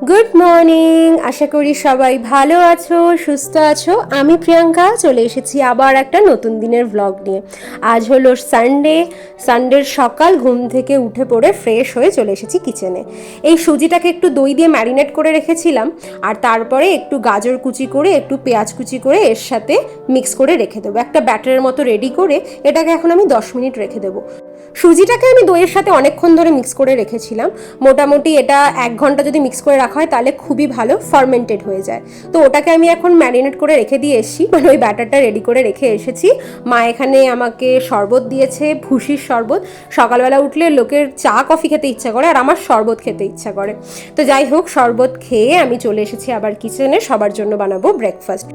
Good morning, আশা করি সবাই ভালো আছো, সুস্থ আছো। আমি প্রিয়াঙ্কা চলে এসেছি আবার একটা নতুন দিনের ব্লগ নিয়ে। আজ হলো সানডের সকাল, ঘুম থেকে উঠে পড়ে ফ্রেশ হয়ে চলে এসেছি কিচেনে। এই সুজিটাকে একটু দই দিয়ে ম্যারিনেট করে রেখেছিলাম, আর তারপরে একটু গাজর কুচি করে একটু পেঁয়াজ কুচি করে এর সাথে মিক্স করে রেখে দেবো। একটা ব্যাটারের মতো রেডি করে এটাকে এখন আমি 10 মিনিট রেখে দেবো। সুজিটাকে আমি দইয়ের সাথে অনেকক্ষণ ধরে মিক্স করে রেখেছিলাম। মোটামুটি এটা 1 ঘন্টা যদি মিক্স করে রাখা হয় তাহলে খুবই ভালো ফার্মেন্টেড হয়ে যায়। তো ওটাকে আমি এখন ম্যারিনেট করে রেখে দিয়ে এসেছি, মানে ওই ব্যাটারটা রেডি করে রেখে এসেছি। মা এখানে আমাকে শরবত দিয়েছে, ভুসির শরবত। সকালবেলা উঠলে লোকের চা কফি খেতে ইচ্ছা করে, আর আমার শরবত খেতে ইচ্ছা করে। তো যাই হোক, শরবত খেয়ে আমি চলে এসেছি আবার কিচেনে। সবার জন্য বানাবো ব্রেকফাস্ট।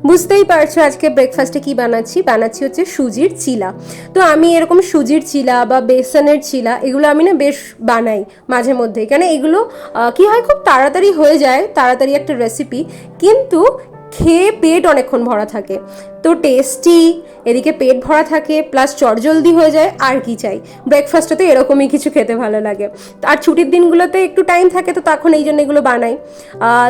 বুঝতেই পারছো আজকে ব্রেকফাস্টে কি বানাচ্ছি হচ্ছে সুজির চিলা। তো আমি এরকম সুজির চিলা বা বেসনের চিলা এগুলো আমি না বেশ বানাই মাঝে মধ্যেই, কেন এগুলো কি হয়, খুব তাড়াতাড়ি হয়ে যায়, তাড়াতাড়ি একটা রেসিপি, কিন্তু খেয়ে পেট অনেকক্ষণ ভরা থাকে। তো টেস্টি, এদিকে পেট ভরা থাকে, প্লাস চটজলদি হয়ে যায়। আর কি চাই, ব্রেকফাস্টে তো এরকমই কিছু খেতে ভালো লাগে। আর ছুটির দিনগুলোতে একটু টাইম থাকে, তো তখন এই জন্য এগুলো বানাই।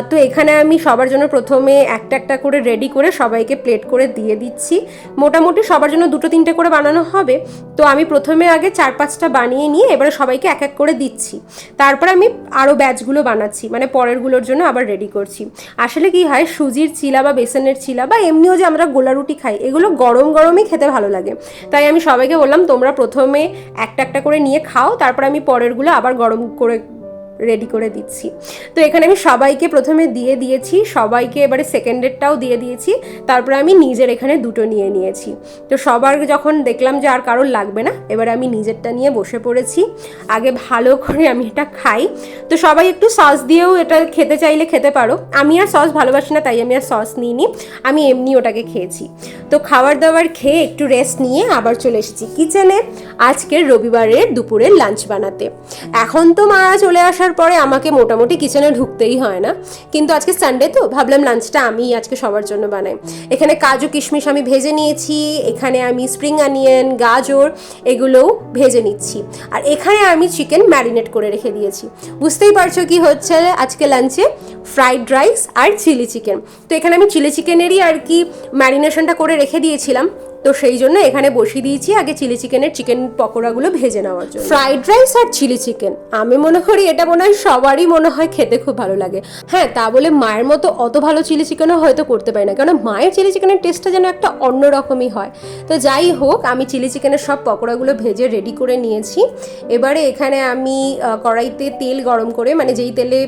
তো এখানে আমি সবার জন্য প্রথমে একটা একটা করে রেডি করে সবাইকে প্লেট করে দিয়ে দিচ্ছি। মোটামুটি সবার জন্য 2-3টে করে বানানো হবে। তো আমি প্রথমে আগে 4-5টা বানিয়ে নিয়ে এবারে সবাইকে এক এক করে দিচ্ছি। তারপর আমি আরও ব্যাচগুলো বানাচ্ছি, মানে পরেরগুলোর জন্য আবার রেডি করছি। আসলে কি হয়, সুজির চিলা বা বেসনের চিলা বা এমনিও যে আমরা গোলা রুটি খাই, এগুলো গরম গরমই খেতে ভালো লাগে। তাই আমি সবাইকে বললাম তোমরা প্রথমে একটা একটা করে নিয়ে খাও, তারপর আমি পরেরগুলো আবার গরম করে রেডি করে দিচ্ছি। তো এখানে আমি সবাইকে প্রথমে দিয়ে দিয়েছি, সবাইকে এবারে সেকেন্ডেরটাও দিয়ে দিয়েছি। তারপরে আমি নিজের এখানে 2টো নিয়ে নিয়েছি। তো সবার যখন দেখলাম যে আর কারোর লাগবে না, এবারে আমি নিজেরটা নিয়ে বসে পড়েছি। আগে ভালো করে আমি এটা খাই। তো সবাই একটু সস দিয়েও এটা খেতে চাইলে খেতে পারো। আমি আর সস ভালোবাসি না, তাই আমি আর সস নিইনি, আমি এমনি ওটাকে খেয়েছি। তো খাবার দাবার খেয়ে একটু রেস্ট নিয়ে আবার চলে এসেছি কিচেনে আজকের রবিবারের দুপুরের লাঞ্চ বানাতে। এখন তো মা চলে আসার পরে আমাকে মোটামুটি কিচেনে ঢুকতেই হয় না, কিন্তু আজকে সানডে তো ভাবলাম লাঞ্চটা আমি আজকে সবার জন্য বানাই। এখানে কাজু কিশমিশ আমি ভেজে নিয়েছি, এখানে আমি স্প্রিং অনিয়ন, গাজর এগুলোও ভেজে নিচ্ছি, আর এখানে আমি চিকেন ম্যারিনেট করে রেখে দিয়েছি। বুঝতেই পারছো কি হচ্ছে আজকে লাঞ্চে, ফ্রাইড রাইস আর চিলি চিকেন। তো এখানে আমি চিলি চিকেনেরই আর কি ম্যারিনেশনটা করে রেখে দিয়েছিলাম, তো সেই জন্য এখানে বসিয়ে দিয়েছি আগে চিলি চিকেনের চিকেন পকোড়াগুলো ভেজে নেওয়ার জন্য। ফ্রাইড রাইস আর চিলি চিকেন আমি মনে করি এটা মনে হয় সবারই মনে হয় খেতে খুব ভালো লাগে। হ্যাঁ, তা বলে মায়ের মতো অত ভালো চিলি চিকেনও হয়তো করতে পারি না, কারণ মায়ের চিলি চিকেনের টেস্টটা যেন একটা অন্যরকমই হয়। তো যাই হোক, আমি চিলি চিকেনের সব পকোড়াগুলো ভেজে রেডি করে নিয়েছি। এবারে এখানে আমি কড়াইতে তেল গরম করে, মানে যেই তেলে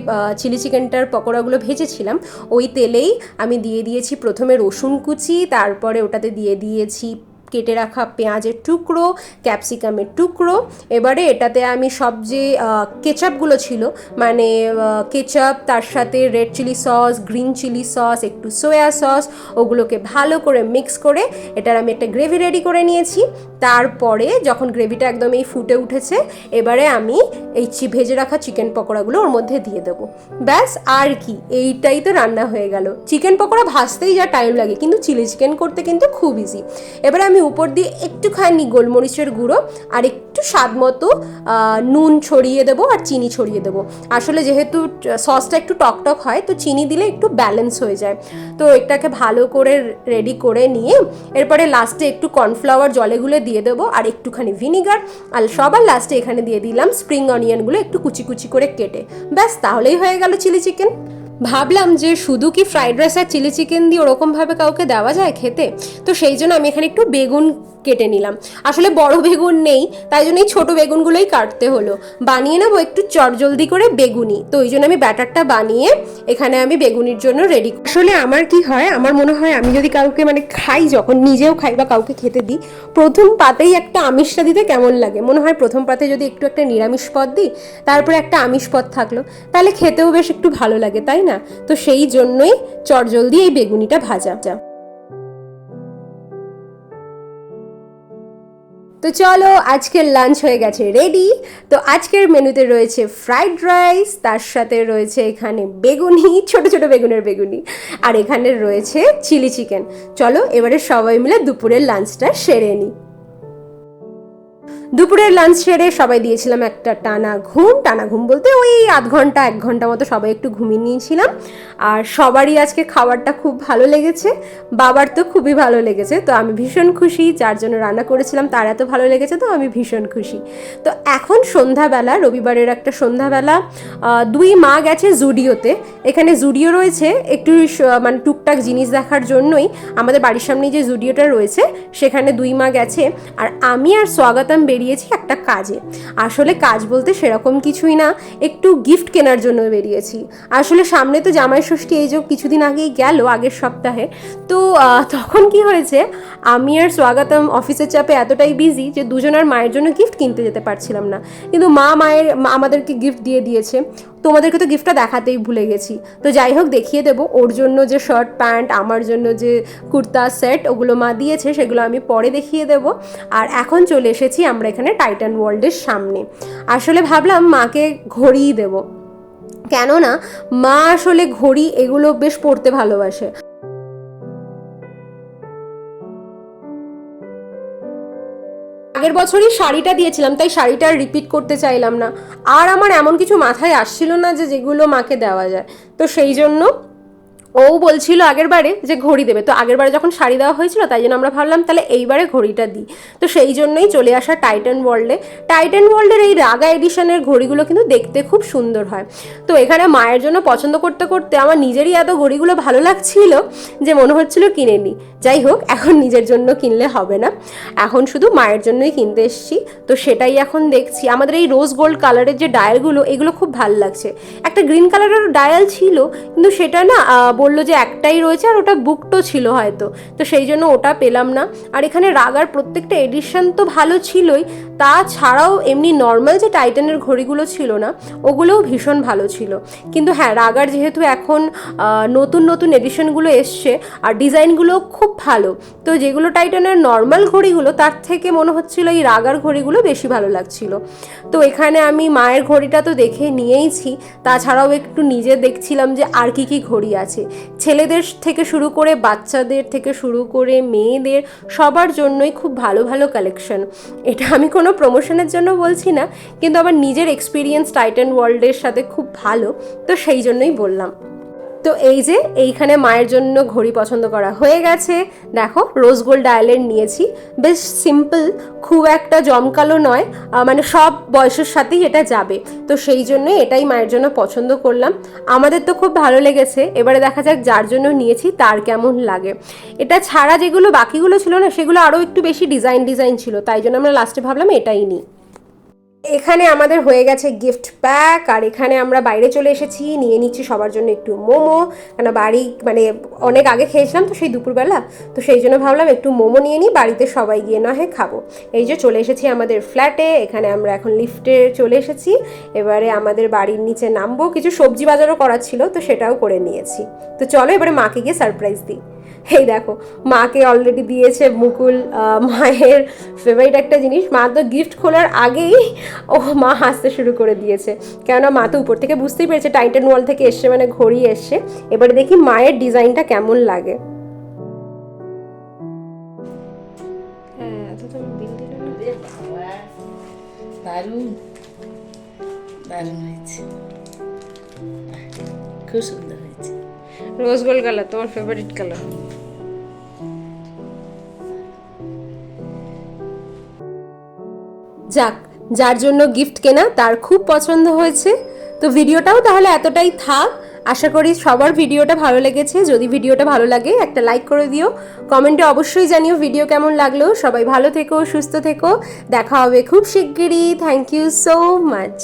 চিলি চিকেনটার পকোড়াগুলো ভেজেছিলাম ওই তেলেই আমি দিয়ে দিয়েছি প্রথমে রসুন কুচি, তারপরে ওটাতে দিয়ে দিয়েছি কেটে রাখা পেঁয়াজের টুকরো, ক্যাপসিকামের টুকরো। এবারে এটাতে আমি সব যে কেচাপগুলো ছিল, মানে কেচাপ, তার সাথে red chilli sauce, green chilli sauce, একটু সোয়া সস, ওগুলোকে ভালো করে মিক্স করে এটার আমি একটা গ্রেভি রেডি করে নিয়েছি। তারপরে যখন গ্রেভিটা একদম এই ফুটে উঠেছে, এবারে আমি এই ভেজে রাখা চিকেন পকোড়াগুলো ওর মধ্যে দিয়ে দেবো। ব্যাস, আর কি, এইটাই তো রান্না হয়ে গেল। চিকেন পকোড়া ভাজতেই যা টাইম লাগে, কিন্তু চিলি চিকেন করতে কিন্তু খুব ইজি। এবারে আমি উপর দিয়ে একটুখানি গোলমরিচের গুঁড়ো আর একটু স্বাদ মতো নুন ছড়িয়ে দেবো আর চিনি ছড়িয়ে দেবো। আসলে যেহেতু সসটা একটু টকটক হয়, তো চিনি দিলে একটু ব্যালেন্স হয়ে যায়। তো এটাকে ভালো করে রেডি করে নিয়ে এরপরে লাস্টে একটু কর্নফ্লাওয়ার জলে গুলে দিয়ে দেবো আর একটুখানি ভিনিগার, আর সবার লাস্টে এখানে দিয়ে দিলাম স্প্রিং অনিয়নগুলো একটু কুচি কুচি করে কেটে। ব্যাস, তাহলেই হয়ে গেল চিলি চিকেন। ভাবলাম যে শুধু কি ফ্রাইড রাইস আর চিলি চিকেন দিয়ে ওরকমভাবে কাউকে দেওয়া যায় খেতে, তো সেই জন্য আমি এখানে একটু বেগুন কেটে নিলাম। আসলে বড় বেগুন নেই, তাই জন্য এই ছোটো বেগুনগুলোই কাটতে হলো। বানিয়ে নেবো একটু চটজলদি করে বেগুনি, তো ওই জন্য আমি ব্যাটারটা বানিয়ে এখানে আমি বেগুনির জন্য রেডি। আসলে আমার কি হয়, আমার মনে হয় আমি যদি কাউকে মানে খাই, যখন নিজেও খাই বা কাউকে খেতে দিই, প্রথম পাতেই একটা আমিষটা দিতে কেমন লাগে। মনে হয় প্রথম পাতে যদি একটু একটা নিরামিষ পদ দিই, তারপরে একটা আমিষ পদ থাকলো, তাহলে খেতেও বেশ একটু ভালো লাগে, তাই না? তো সেই জন্যই চটজলদি এই বেগুনিটা ভাজা। তো চলো, আজকের লাঞ্চ হয়ে গেছে রেডি। তো আজকের মেনুতে রয়েছে ফ্রাইড রাইস, তার সাথে রয়েছে এখানে বেগুনি, ছোট ছোট বেগুনের বেগুনি, আর এখানে রয়েছে চিলি চিকেন। চলো এবারে সবাই মিলে দুপুরের লাঞ্চটা সেরে নিই। দুপুরের লাঞ্চ সেরে সবাই দিয়েছিলাম একটা টানা ঘুম বলতে ওই আধ ঘন্টা 1 ঘন্টা মতো সবাই একটু ঘুমিয়ে নিয়েছিলাম। আর সবারই আজকে খাবারটা খুব ভালো লেগেছে, বাবার তো খুবই ভালো লেগেছে, তো আমি ভীষণ খুশি। যার জন্য রান্না করেছিলাম তার এত ভালো লেগেছে, তো আমি ভীষণ খুশি। তো এখন সন্ধ্যাবেলা, রবিবারের একটা সন্ধ্যাবেলা, দুই মা গেছে জুডিওতে। এখানে জুডিও রয়েছে একটু মানে টুকটাক জিনিস দেখার জন্যই, আমাদের বাড়ির সামনে যে জুডিওটা রয়েছে সেখানে দুই মা গেছে। আর আমি আর স্বাগতম বেরিয়েছি একটা কাজে। আসলে কাজ বলতে সেরকম কিছুই না, একটু গিফট কেনার জন্য বেরিয়েছি। আসলে সামনে তো জামাই ষষ্ঠী, এই যে কিছুদিন আগেই গেল, আগের সপ্তাহে। তো তখন কি হয়েছে, আমি আর স্বাগতম অফিসের চাপে এতটাই বিজি যে দুজনের মায়ের জন্য গিফট কিনতে যেতে পারছিলাম না, কিন্তু মা আমাদেরকে গিফট দিয়ে দিয়েছে। তোমাদেরকে তো গিফটটা দেখাতেই ভুলে গেছি। তো যাই হোক, দেখিয়ে দেবো। ওর জন্য যে শার্ট প্যান্ট, আমার জন্য যে কুর্তা সেট, ওগুলো মা দিয়েছে, সেগুলো আমি পরে দেখিয়ে দেবো। আর এখন চলে এসেছি আমরা এখানে টাইটান ওয়ার্ল্ডের সামনে। আসলে ভাবলাম মাকে ঘড়িই দেবো, কেননা মা আসলে ঘড়ি এগুলো বেশ পরতে ভালোবাসে। আগের বছরই শাড়িটা দিয়েছিলাম, তাই শাড়িটা রিপিট করতে চাইলাম না। আর আমার এমন কিছু মাথায় আসছিল না যে যেগুলো মাকে দেওয়া যায়, তো সেই জন্য ও বলছিল আগের বারে যে ঘড়ি দেবে। তো আগের বারে যখন শাড়ি দেওয়া হয়েছিল, তাই জন্য আমরা ভাবলাম তাহলে এইবারে ঘড়িটা দিই। তো সেই জন্যই চলে আসা টাইটান ওয়ার্ল্ডে। টাইটান ওয়ার্ল্ডের এই রাগা এডিশনের ঘড়িগুলো কিন্তু দেখতে খুব সুন্দর হয়। তো এখানে মায়ের জন্য পছন্দ করতে করতে আমার নিজেরই এত ঘড়িগুলো ভালো লাগছিল যে মনে হচ্ছিল কিনে নিই। যাই হোক, এখন নিজের জন্য কিনলে হবে না, এখন শুধু মায়ের জন্যই কিনতে এসেছি। তো সেটাই এখন দেখছি। আমাদের এই রোজ গোল্ড কালারের যে ডায়ালগুলো, এগুলো খুব ভালো লাগছে। একটা গ্রিন কালারেরও ডায়াল ছিল, কিন্তু সেটা না বললো যে একটাই রয়েছে, আর ওটা বুকটো ছিল হয়তো, তো সেই জন্য ওটা পেলাম না। আর এখানে রাগার প্রত্যেকটা এডিশন তো ভালো ছিলই, তাছাড়াও এমনি নর্মাল যে টাইটানের ঘড়িগুলো ছিল না, ওগুলোও ভীষণ ভালো ছিল। কিন্তু হ্যাঁ, রাগার যেহেতু এখন নতুন নতুন এডিশনগুলো এসছে আর ডিজাইনগুলো খুব ভালো, তো যেগুলো টাইটানের নর্মাল ঘড়িগুলো তার থেকে মনে হচ্ছিল এই রাগার ঘড়িগুলো বেশি ভালো লাগছিল। তো এখানে আমি মায়ের ঘড়িটা তো দেখে নিয়েইছি, তাছাড়াও একটু নিজে দেখছিলাম যে আর কি কি ঘড়ি আছে। ছেলেদের থেকে শুরু করে বাচ্চাদের থেকে শুরু করে মেয়েদের সবার জন্যই খুব ভালো ভালো কালেকশন। এটা আমি কোনো প্রমোশনের জন্য বলছি না, কিন্তু আমার নিজের এক্সপিরিয়েন্স টাইটান ওয়ার্ল্ডের সাথে খুব ভালো, তো সেই জন্যই বললাম। তো এই যে এইখানে মায়ের জন্য ঘড়ি পছন্দ করা হয়ে গেছে। দেখো, রোজ গোল্ড ডায়ালের নিয়েছি, বেশ সিম্পল, খুব একটা জমকালো নয়, মানে সব বয়সের সাথেই এটা যাবে। তো সেই জন্যই এটাই মায়ের জন্য পছন্দ করলাম। আমাদের তো খুব ভালো লেগেছে, এবারে দেখা যাক যার জন্য নিয়েছি তার কেমন লাগে। এটা ছাড়া যেগুলো বাকিগুলো ছিল না, সেগুলো আরও একটু বেশি ডিজাইন ছিল, তাই জন্য আমরা লাস্টে ভাবলাম এটাই নিই। এখানে আমাদের হয়ে গেছে গিফট প্যাক, আর এখানে আমরা বাইরে চলে এসেছি, নিয়ে নিচ্ছি সবার জন্য একটু মোমো, কেন বাড়ি মানে অনেক আগে খেয়েছিলাম তো সেই দুপুরবেলা, তো সেই জন্য ভাবলাম একটু মোমো নিয়ে নিই, বাড়িতে সবাই গিয়ে না হয় খাবো। এই যে চলে এসেছি আমাদের ফ্ল্যাটে, এখানে আমরা এখন লিফটে চলে এসেছি। এবারে আমাদের বাড়ির নিচে নামবো, কিছু সবজি বাজারও করার ছিল, তো সেটাও করে নিয়েছি। তো চলো এবারে মাকে গিয়ে সারপ্রাইজ দিই। এই দেখো, মাকে অলরেডি দিয়েছে মুকুল, মায়ের ফেভারিট একটা জিনিস। মা তো গিফট খোলার আগেই মা হাসতে শুরু করে দিয়েছে, কেননা মা তো উপর থেকে বুঝতেই পেরেছে টাইটান ওয়ার্ল্ড থেকে এসছে মানে ঘড়ি এসছে। এবারে দেখি মায়ের ডিজাইনটা কেমন লাগে। দারুণ দারুণ হয়েছে, খুব সুন্দর হয়েছে। রোজ গোল্ড কালার তোমার ফেভারিট কালার। যাক, যার জন্য গিফট কেনা তার খুব পছন্দ হয়েছে। তো ভিডিওটাও তাহলে এতটাই থাক। আশা করি সবার ভিডিওটা ভালো লেগেছে। যদি ভিডিওটা ভালো লাগে একটা লাইক করে দিও, কমেন্টে অবশ্যই জানিও ভিডিও কেমন লাগলো। সবাই ভালো থেকো, সুস্থ থেকো, দেখা হবে খুব শিগগিরই। Thank you so much.